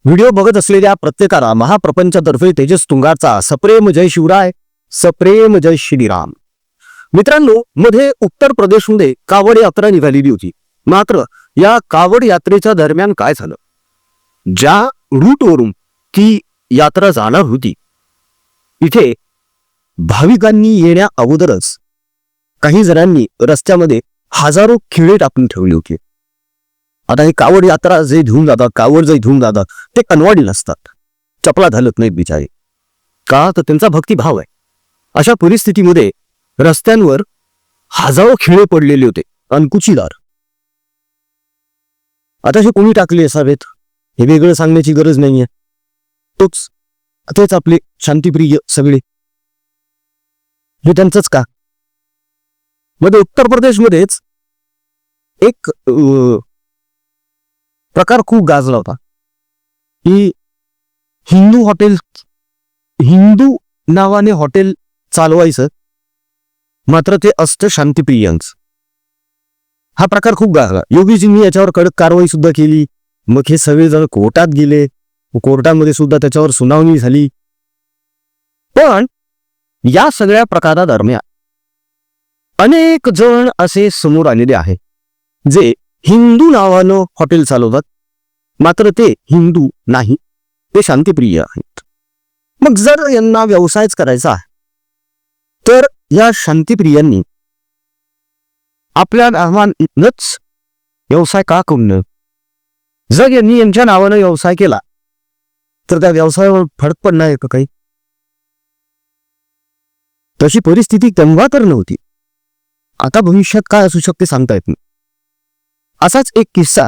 Video बघत असलेल्या प्रत्येकाला महाप्रपंचातर्फे तेजस तुंगारचा सप्रेम जय शिवराय, सप्रेम जय श्रीराम. मित्रांनो, मध्ये उत्तर प्रदेशमध्ये कावड यात्रा निघालेली होती. मात्र या कावड यात्रेच्या दरम्यान काय झालं, ज्या रूटवरून ती यात्रा जाणार होती इथे भाविकांनी येण्या अगोदरच काही जणांनी रस्त्यामध्ये हजारो खिळे टाकून ठेवले होते. आता हे कावड यात्रा जे घेऊन जातात, कावड जे घेऊन जातात ते कनवाडी नसतात, चपला घालत नाहीत बिचारे, का तर त्यांचा भक्तिभाव आहे. अशा परिस्थितीमध्ये रस्त्यांवर हजारो खिळे पडलेले होते, अनकुचीदार. आता हे कोणी टाकले असावेत हे वेगळं सांगण्याची गरज नाहीये. तेच आपले शांतिप्रिय सगळे, हे त्यांचंच का. मध्ये उत्तर प्रदेशमध्येच एक प्रकार खूप गाजला होता की हिंदू नावाने हॉटेल चालवायचं, मात्र ते असतं शांतिप्रियांचं. हा प्रकार खूप गाजला. योगीजींनी याच्यावर कडक कारवाई सुद्धा केली. मग हे सगळेजण कोर्टात गेले, कोर्टामध्ये सुद्धा त्याच्यावर सुनावणी झाली. पण या सगळ्या प्रकारादरम्यान अनेक जण असे समोर आलेले आहे जे हिंदू नावानं हॉटेल चालवतात, मात्र ते हिंदू नाही, ते शांतिप्रिय आहेत. मग जर यांना व्यवसायच करायचा तर या शांतिप्रियांनी आपल्या नावानच व्यवसाय का करू नये. जर यांनी यांच्या नावानं व्यवसाय केला तर त्या व्यवसायावर फरक पडणार आहे का काही. तशी परिस्थिती तेव्हा तर नव्हती. आता भविष्यात काय असू शकते सांगता येत नाही. असाच एक किस्सा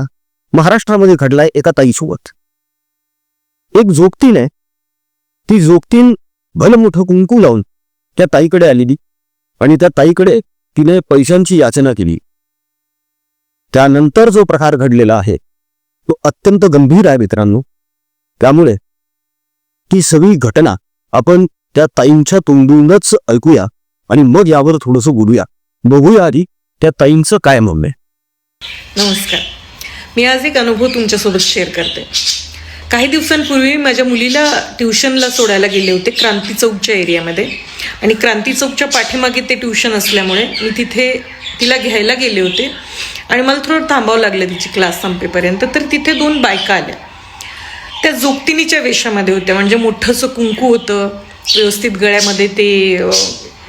महाराष्ट्रामध्ये घडलाय एका ताईसोबत. एक जोगतीन आहे, ती जोगतीन भलं मोठं कुंकू लावून त्या ताईकडे आलेली आणि त्या ताईकडे तिने पैशांची याचना केली. त्यानंतर जो प्रकार घडलेला आहे तो अत्यंत गंभीर आहे मित्रांनो. त्यामुळे ती सगळी घटना आपण त्या ताईंच्या तोंडूनच ऐकूया आणि मग यावर थोडंसं बोलूया. बघूया आधी त्या ताईंचं काय म्हणणं आहे. नमस्कार, मी आज एक अनुभव तुमच्यासोबत शेअर करते. काही दिवसांपूर्वी माझ्या मुलीला ट्युशनला सोडायला गेले होते क्रांती चौकच्या एरियामध्ये, आणि क्रांती चौकच्या पाठीमागे ते ट्युशन असल्यामुळे मी तिथे तिला घ्यायला गेले होते आणि मला थोडं थांबावं लागलं तिची क्लास संपेपर्यंत. तर तिथे 2 बायका आल्या. त्या जोगतिनीच्या वेशामध्ये होत्या, म्हणजे मोठंसं कुंकू होतं, व्यवस्थित गळ्यामध्ये ते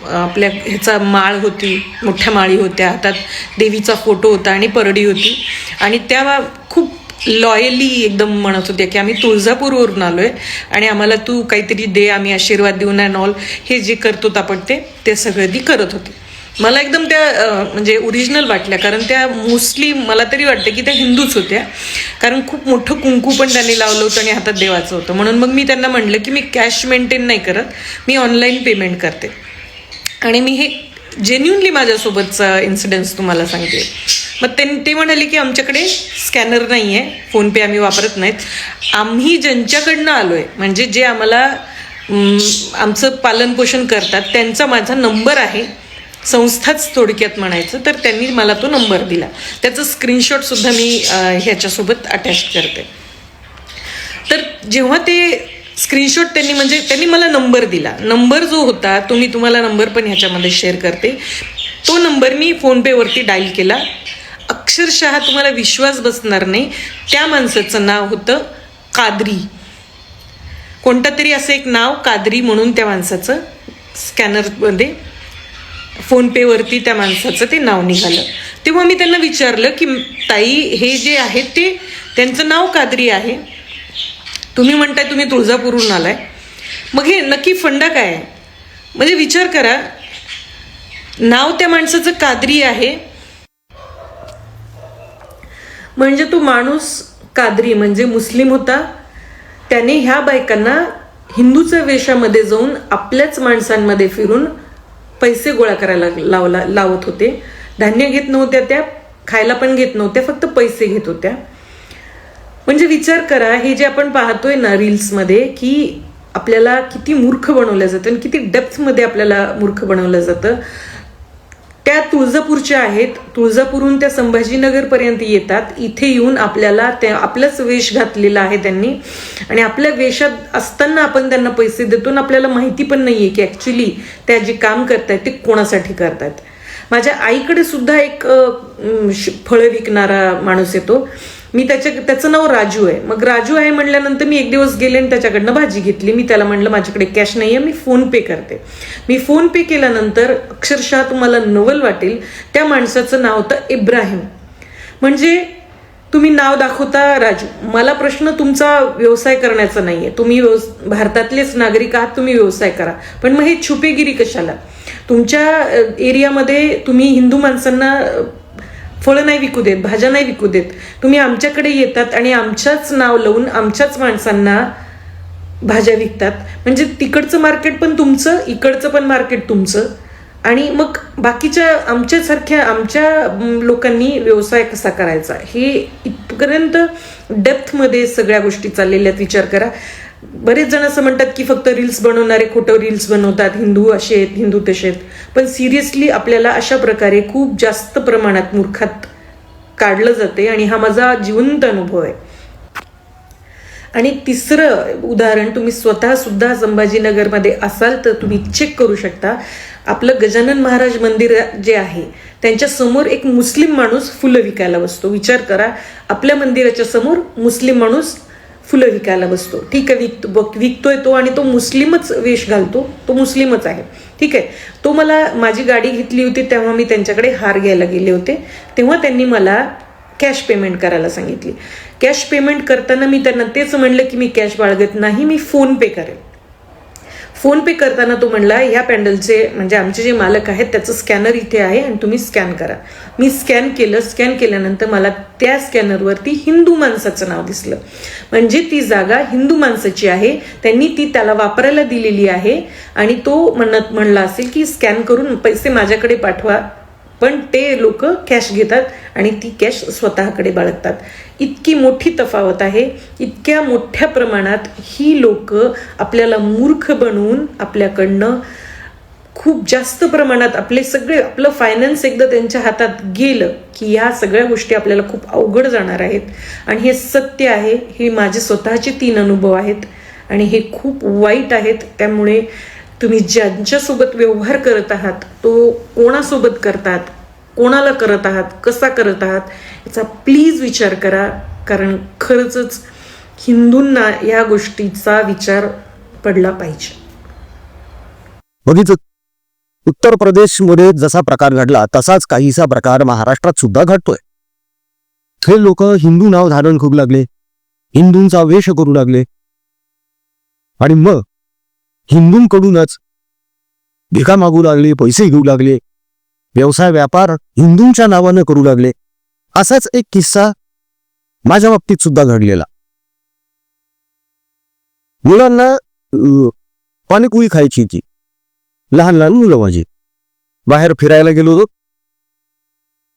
आपल्या ह्याचा माळ होती, मोठ्या माळी होत्या, हातात देवीचा फोटो होता आणि परडी होती. आणि त्या खूप लॉयली एकदम म्हणत होत्या की आम्ही तुळजापूरवरून आलोय आणि आम्हाला तू काहीतरी दे, आम्ही आशीर्वाद देऊन अँड ऑल, हे जे करतो आपण ते सगळं ती करत होती. मला एकदम त्या म्हणजे ओरिजिनल वाटल्या, कारण त्या मोस्टली मला तरी वाटतं की त्या हिंदूच होत्या, कारण खूप मोठं कुंकू पण त्यांनी लावलं होतं आणि हातात देवाचं होतं. म्हणून मग मी त्यांना म्हणलं की मी कॅश मेंटेन नाही करत, मी ऑनलाईन पेमेंट करते. आणि मी हे जेन्युनली माझ्यासोबतचा इन्सिडेन्स तुम्हाला सांगते. मग ते म्हणाले की आमच्याकडे स्कॅनर नाही आहे, फोनपे आम्ही वापरत नाहीत, आम्ही ज्यांच्याकडनं आलो आहे म्हणजे जे आम्हाला आमचं पालनपोषण करतात त्यांचा माझा नंबर आहे, संस्थाच थोडक्यात म्हणायचं, तर त्यांनी मला तो नंबर दिला. त्याचं स्क्रीनशॉटसुद्धा मी ह्याच्यासोबत अटॅच करते. तर जेव्हा ते स्क्रीनशॉट त्यांनी मला नंबर दिला, नंबर जो होता तो मी तुम्हाला नंबर पण ह्याच्यामध्ये शेअर करते. तो नंबर मी फोनपेवरती डायल केला. अक्षरशः तुम्हाला विश्वास बसणार नाही, त्या माणसाचं नाव होतं कादरी, कोणतं तरी असं एक नाव कादरी म्हणून त्या माणसाचं स्कॅनरमध्ये फोनपेवरती त्या माणसाचं ते नाव निघालं. तेव्हा मी त्यांना विचारलं की ताई, हे जे आहेत ते त्यांचं नाव कादरी आहे, तुम्ही म्हणताय तुम्ही तुळजापूरहून आलाय, मग हे नक्की फंडा काय आहे. म्हणजे विचार करा, नाव त्या माणसाचं कादरी आहे म्हणजे तो माणूस कादरी म्हणजे मुस्लिम होता. त्याने ह्या बायकांना हिंदूच्या वेशामध्ये जाऊन आपल्याच माणसांमध्ये फिरून पैसे गोळा करायला लावत होते. धान्य घेत नव्हत्या त्या, खायला पण घेत नव्हत्या, फक्त पैसे घेत होत्या. म्हणजे विचार करा, हे जे आपण पाहतोय ना रील्समध्ये, की आपल्याला किती मूर्ख बनवलं जातं आणि किती डेप्थमध्ये आपल्याला मूर्ख बनवलं जातं. त्या तुळजापूरच्या आहेत. तुळजापूरहून त्या संभाजीनगरपर्यंत येतात. इथे येऊन आपल्याला त्या आपलाच वेश घातलेला आहे त्यांनी, आणि आपल्या वेशात असताना आपण त्यांना पैसे देतो आणि आपल्याला माहिती पण नाहीये की ऍक्च्युली त्या जे काम करतायत ते कोणासाठी करतायत. माझ्या आईकडे सुद्धा एक फळं विकणारा माणूस येतो. मी त्याचं नाव राजू आहे. मग राजू आहे म्हणल्यानंतर मी एक दिवस गेले आणि त्याच्याकडनं भाजी घेतली. मी त्याला म्हणलं माझ्याकडे कॅश नाहीये, मी फोन पे करते. मी फोन पे केल्यानंतर अक्षरशः तुम्हाला नवल वाटेल, त्या माणसाचं नाव होतं इब्राहिम. म्हणजे तुम्ही नाव दाखवता राजू. मला प्रश्न तुमचा व्यवसाय करण्याचा नाहीये, तुम्ही भारतातलेच नागरिक आहात, तुम्ही व्यवसाय करा. पण मग हे छुपेगिरी कशाला? तुमच्या एरियामध्ये तुम्ही हिंदू माणसांना फळं नाही विकू देत, भाज्या नाही विकू देत. तुम्ही आमच्याकडे येतात आणि आमच्याच नाव लावून आमच्याच माणसांना भाज्या विकतात. म्हणजे तिकडचं मार्केट पण तुमचं, इकडचं पण मार्केट तुमचं. आणि मग बाकीच्या आमच्या लोकांनी व्यवसाय कसा करायचा हे इथपर्यंत डेप्थमध्ये सगळ्या गोष्टी चाललेल्या आहेत. विचार करा. बरेच जण असं म्हणतात की फक्त रील्स बनवणारे खोटं रील्स बनवतात, हिंदू असे आहेत, हिंदू तसे आहेत. पण सिरियसली आपल्याला अशा प्रकारे खूप जास्त प्रमाणात मूर्खात काढलं जाते, आणि हा माझा जिवंत अनुभव आहे. आणि तिसरं उदाहरण, तुम्ही स्वतः सुद्धा संभाजीनगरमध्ये असाल तर तुम्ही चेक करू शकता. आपलं गजानन महाराज मंदिर जे आहे त्यांच्या समोर एक मुस्लिम माणूस फुलं विकायला बसतो. विचार करा, आपल्या मंदिराच्या समोर मुस्लिम माणूस फुलं विकायला बसतो. ठीक आहे, विकतोय तो, आणि तो मुस्लिमच वेश घालतो, तो मुस्लिमच आहे. ठीक आहे. तो मला माझी गाडी घेतली होती तेव्हा मी त्यांच्याकडे हार घ्यायला गेले होते, तेव्हा त्यांनी मला कॅश पेमेंट करायला सांगितली. कॅश पेमेंट करताना मी त्यांना तेच म्हणलं की मी कॅश बाळगत नाही, मी फोन पे करेल. फोन पे करताना तो म्हणला ह्या पॅन्डलचे म्हणजे आमचे जे मालक आहेत त्याचं स्कॅनर इथे आहे आणि तुम्ही स्कॅन करा. मी स्कॅन केलं. स्कॅन केल्यानंतर मला त्या स्कॅनरवरती हिंदू माणसाचं नाव दिसलं. म्हणजे ती जागा हिंदू माणसाची आहे, त्यांनी ती त्याला वापरायला दिलेली आहे. आणि तो म्हणला असेल की स्कॅन करून पैसे माझ्याकडे पाठवा, पण ते लोक कॅश घेतात आणि ती कॅश स्वतःकडे बाळगतात. इतकी मोठी तफावत आहे. इतक्या मोठ्या प्रमाणात ही लोक आपल्याला मूर्ख बनवून आपल्याकडनं खूप जास्त प्रमाणात आपलं फायनान्स एकदा त्यांच्या हातात गेलं की या सगळ्या गोष्टी आपल्याला खूप अवघड जाणार आहेत. आणि हे सत्य आहे. हे माझे स्वतःचे 3 अनुभव आहेत आणि हे खूप वाईट आहेत. त्यामुळे तुम्ही ज्यांच्यासोबत व्यवहार करत आहात तो कोणासोबत करतात, कोणाला करत आहात, कसा करत आहात याचा प्लीज विचार करा. कारण खरंच हिंदूंना या गोष्टीचा विचार पडला पाहिजे. बघितलं, उत्तर प्रदेशमध्ये जसा प्रकार घडला तसाच काहीसा प्रकार महाराष्ट्रात सुद्धा घडतोय. हे लोक हिंदू नाव धारण करू लागले, हिंदूंचा वेश करू लागले आणि मग हिंदूंकडूनच भिका मागू लागले, पैसे घेऊ लागले, व्यवसाय व्यापार हिंदूंच्या नावानं करू लागले. असाच एक किस्सा माझ्या बाबतीत सुद्धा घडलेला. मुलांना पाणीपुरी खायची होती. लहान लहान मुलं माझी. बाहेर फिरायला गेलो होतो.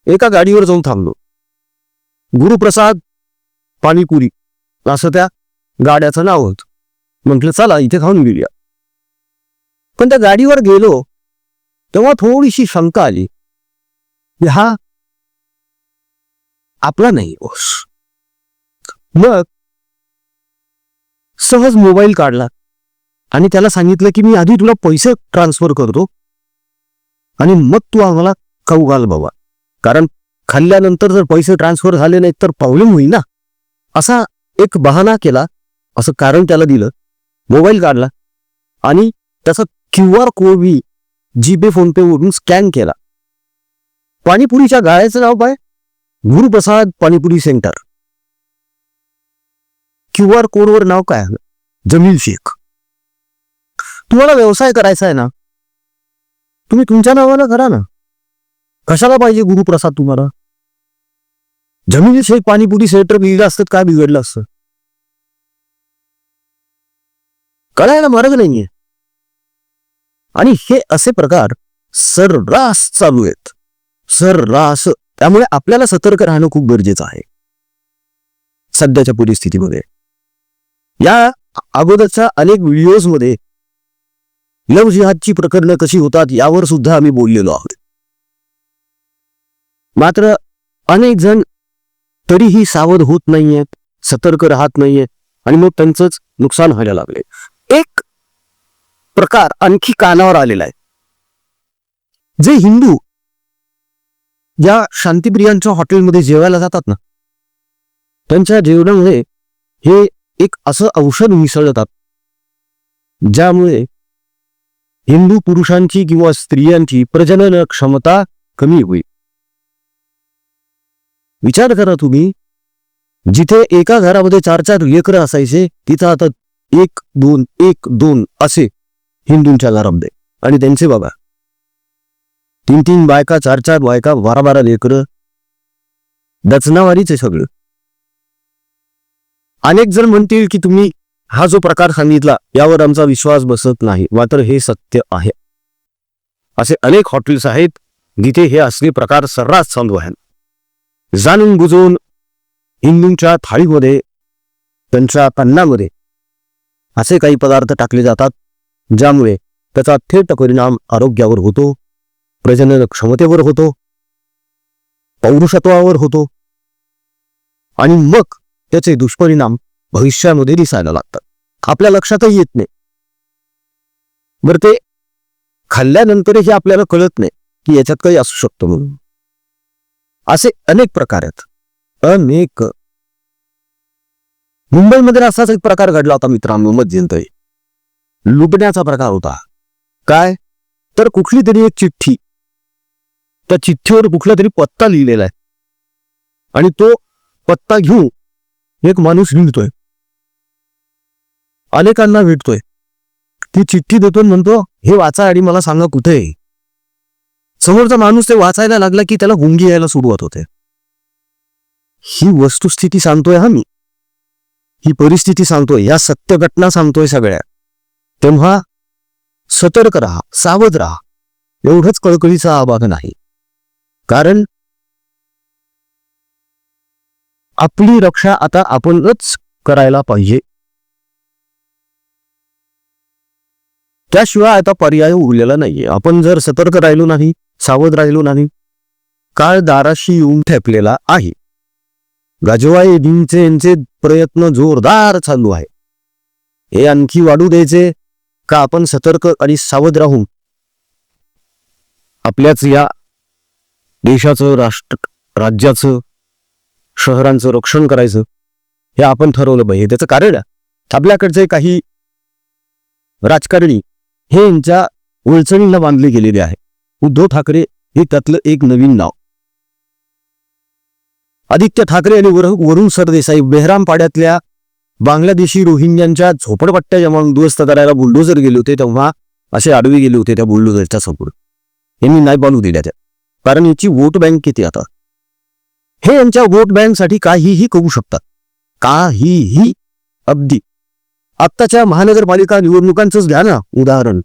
एका गाडीवर जाऊन थांबलो. गुरुप्रसाद पाणीपुरी असं त्या गाड्याचं नाव होतं. म्हटलं चला इथे खाऊन घेऊया. पण त्या गाडीवर गेलो तेव्हा थोडीशी शंका आली, हा आपला नाही. मग सहज मोबाईल काढला आणि त्याला सांगितलं की मी आधी तुला पैसे ट्रान्सफर करतो आणि मग तू आम्हाला खाऊ घाल बाबा, कारण खाल्ल्यानंतर जर पैसे ट्रान्सफर झाले नाहीत तर प्रॉब्लेम होईल ना. असा एक बहाणा केला, असं कारण त्याला दिलं. मोबाईल काढला आणि त्याचा QR कोड बी जीपे फोनपे वरून स्कॅन केला. पाणीपुरीच्या गाळ्याचं नाव काय? गुरुप्रसाद पाणीपुरी सेंटर. QR कोडवर नाव काय? जमील शेख. तुम्हाला व्यवसाय करायचा आहे ना, तुम्ही तुमच्या नावानं करा ना. कशाला पाहिजे गुरुप्रसाद तुम्हाला? जमील शेख पाणीपुरी सेंटर बिघडलं असतं, काय बिघडलं असतं? कळायला मार्ग नाहीये. आणि हे असे प्रकार सर्रास चालू आहेत, सर्रास. त्यामुळे आपल्याला सतर्क राहणं खूप गरजेचं आहे सध्याच्या परिस्थितीमध्ये. या अगोदरच्या अनेक व्हिडिओजमध्ये लव्ह जिहादची प्रकरणं कशी होतात यावर सुद्धा आम्ही बोललेलो आहोत. मात्र अनेक जण तरीही सावध होत नाहीयेत, सतर्क राहत नाहीयेत आणि मग त्यांचंच नुकसान व्हायला लागले. एक प्रकार आणखी कानावर आलेला आहे. जे हिंदू या शांतिप्रियांच्या हॉटेलमध्ये जेवायला जातात ना, त्यांच्या जेवणामध्ये हे एक असं औषध मिसळतात ज्यामुळे हिंदू पुरुषांची किंवा स्त्रियांची प्रजनन क्षमता कमी होईल. विचार करा तुम्ही, जिथे एका घरामध्ये 4-4 लेकरं असायचे तिथं आता 1-2 असे हिंदूंच्या घरामध्ये. आणि त्यांचे बघा 3-3 बायका, 4-4 बायका, 12-12 लेकरं, दचनावारीच आहे सगळं. अनेक जण म्हणतील की तुम्ही हा जो प्रकार सांगितला यावर आमचा विश्वास बसत नाही, मात्र हे सत्य आहे. असे अनेक हॉटेल्स आहेत जिथे हे असले प्रकार सर्रास चालू आहेत. जाणून बुजून हिंदूंच्या थाळीमध्ये, त्यांच्या अन्नामध्ये असे काही पदार्थ टाकले जातात ज्यामुळे त्याचा थेट परिणाम आरोग्यावर होतो, प्रजनन क्षमतेवर होतो, पौरुषत्वावर होतो आणि मग त्याचे दुष्परिणाम भविष्यामध्ये दिसायला लागतात. आपल्या लक्षातही येत नाही. बरं, ते खाल्ल्यानंतरही आपल्याला कळत नाही की याच्यात काही असू शकतं म्हणून. असे अनेक प्रकार आहेत, अनेक. मुंबईमध्ये असाच एक प्रकार घडला होता मित्रांनो, मध्यंतरी लुटण्याचा प्रकार होता. काय तर कुठली तरी एक चिठ्ठी, त्या चिठ्ठीवर कुठला तरी पत्ता लिहिलेला आहे आणि तो पत्ता घेऊन एक माणूस हिंडतोय, अनेकांना भेटतोय. ती चिठ्ठी देतो, म्हणतो हे वाचा आणि मला सांगा कुठे आहे. समोरचा माणूस ते वाचायला लागला की त्याला गुंगी यायला सुरुवात होते. ही वस्तुस्थिती सांगतोय हा मी, ही परिस्थिती सांगतोय, या सत्य घटना सांगतोय सगळ्या. तेव्हा सतर्क राहा, सावध राहा, एवढंच कळकळीचं आवाहन आहे. कारण आपली रक्षा आता आपणच करायला पाहिजे, त्याशिवाय आता पर्याय उरलेला नाहीये. आपण जर सतर्क राहिलो नाही, सावध राहिलो नाही, काळ दाराशी येऊन ठेपलेला आहे. गाजवाई यांचे प्रयत्न जोरदार चालू आहे. हे आणखी वाढू द्यायचे का आपण सतर्क आणि सावध राहून आपल्याच या देशाचं, राज्याचं, शहरांचं रक्षण करायचं हे आपण ठरवलं पाहिजे. त्याचं कारण आपल्याकडचे काही राजकारणी हे यांच्या उलचणीला बांधले गेलेले आहे. उद्धव ठाकरे हे त्यातलं एक नवीन नाव. आदित्य ठाकरे आणि वरुण सरदेसाई बेहरामपाड्यातल्या बांगलादेशी रोहिंग्यांच्या झोपडपट्ट्या जेव्हा उद्ध्वस्त करायला बुलडोजर गेले होते तेव्हा असे आडवे गेले होते त्या बुलडोजरच्या समोर. यांनी नाही बांधू दिल्या त्या, कारण याची वोट बँक किती. आता हे यांच्या वोट बँकसाठी काहीही करू शकतात, काहीही. अगदी आत्ताच्या महानगरपालिका निवडणुकांचंच घ्या ना उदाहरण.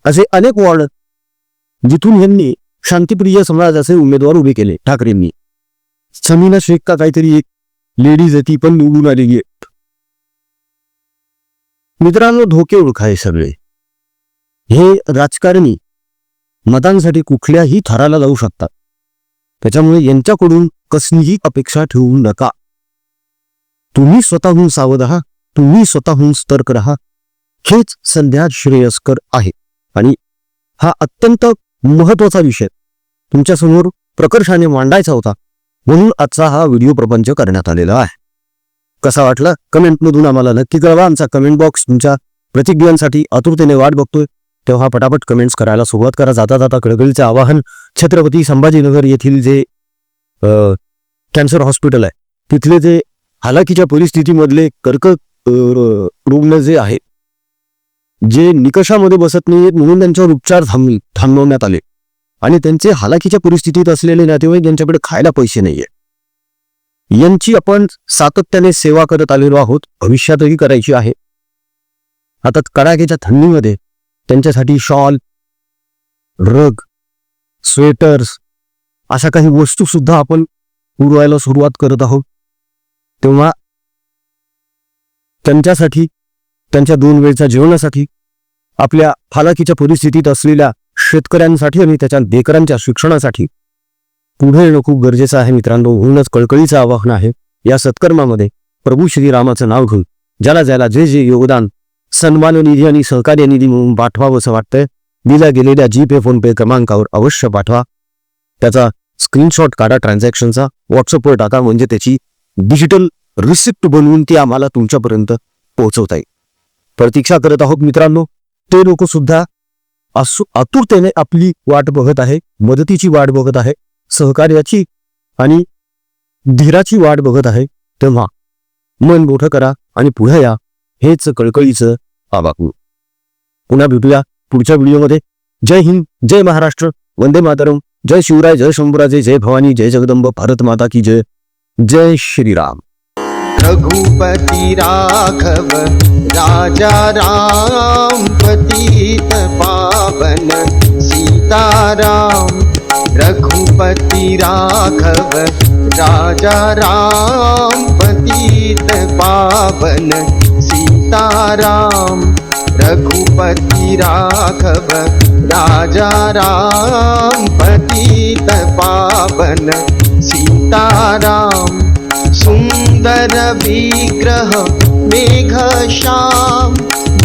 असे अनेक वॉर्ड जिथून यांनी शांतिप्रिय समाजाचे उमेदवार उभे केले ठाकरेंनी. समीना शेख का काहीतरी एक लेडीज आहे, ती पण निवडून आलेली आहे. मित्रांनो, धोके ओळखाय सगळे. हे राजकारणी मतांसाठी कुठल्याही थराला जाऊ शकतात, त्याच्यामुळे यांच्याकडून कसलीही अपेक्षा ठेवू नका. तुम्ही स्वतःहून सावध राहा, तुम्ही स्वतःहून सतर्क राहा, हेच सध्या श्रेयस्कर आहे. आणि हा अत्यंत महत्वाचा विषय तुमच्यासमोर प्रकर्षाने मांडायचा होता, म्हणून आजचा हा व्हिडिओ प्रपंच करण्यात आलेला आहे. कसा वाटला कमेंटमधून आम्हाला नक्की कळवा. आमचा कमेंट बॉक्स तुमच्या प्रतिक्रियांसाठी आतुरतेने वाट बघतोय, तेव्हा पटापट कमेंट्स करायला सुरुवात करा. जाता जाता कळकळीचे आवाहन, छत्रपती संभाजीनगर येथील जे कॅन्सर हॉस्पिटल आहे तिथले जे हालाकीच्या परिस्थितीमधले कर्करोग रुग्ण जे आहे, जे निकषामध्ये बसत नाहीयेत म्हणून त्यांच्यावर उपचार थांबवण्यात आले आणि त्यांचे हालाकीच्या परिस्थितीत असलेले नातेवाईक यांच्याकडे खायला पैसे नाहीये, यांची आपण सातत्याने सेवा करत आलेलो आहोत, भविष्यातही करायची आहे. आता कडाक्याच्या थंडीमध्ये त्यांच्यासाठी शॉल, रग, स्वेटर्स अशा काही वस्तू सुद्धा आपण पुरवायला सुरुवात करत आहोत. तेव्हा त्यांच्यासाठी, त्यांच्या 2 वेळच्या जेवणासाठी, आपल्या हालाकीच्या परिस्थितीत असलेल्या शेतकऱ्यांसाठी आणि त्याच्या लेकरांच्या शिक्षणासाठी पुढे येणं खूप गरजेचं आहे मित्रांनो. म्हणूनच कळकळीचं आवाहन आहे, या सत्कर्मामध्ये प्रभू श्रीरामाचं नाव घेऊन ज्याला ज्याला जे जे योगदान सन्मान निधी आणि सहकार्य निधी म्हणून पाठवावं असं वाटतंय, दिल्या गेलेल्या जीपे फोनपे क्रमांकावर अवश्य पाठवा. त्याचा स्क्रीनशॉट काढा ट्रान्झॅक्शनचा, व्हॉट्सअपवर टाका, म्हणजे त्याची डिजिटल रिसिप्ट बनवून ती आम्हाला तुमच्यापर्यंत पोहोचवता येईल. प्रतीक्षा करत आहोत मित्रांनो. ते लोक सुद्धा आतुरतेने आपली वाट बघत आहे, मदतीची वाट बघत आहे, सहकार्याची आणि धीराची वाट बघत आहे. तेव्हा मन मोठं करा आणि पुढे या, हेच कळकळीचं आवाहन. पुन्हा भेटूया पुढच्या व्हिडिओमध्ये. जय हिंद, जय महाराष्ट्र, वंदे मातरम, जय शिवराय, जय शंभूराजे, जय भवानी, जय जगदंब, भारत माता की जय. जय श्रीराम. रघुपति राघव राजा राम, पतित पावन सीताराम. रघुपति राघव राजा राम, पतित पावन सीताराम. रघुपति राघव राजा राम, पतित पावन सीताराम. सुंदर विग्रह मेघ श्याम,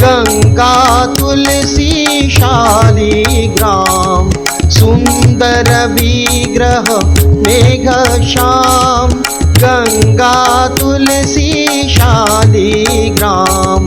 गंगा तुलसी शालिग्राम. सुंदर विग्रह मेघ श्याम, गंगा तुलसी शालिग्राम.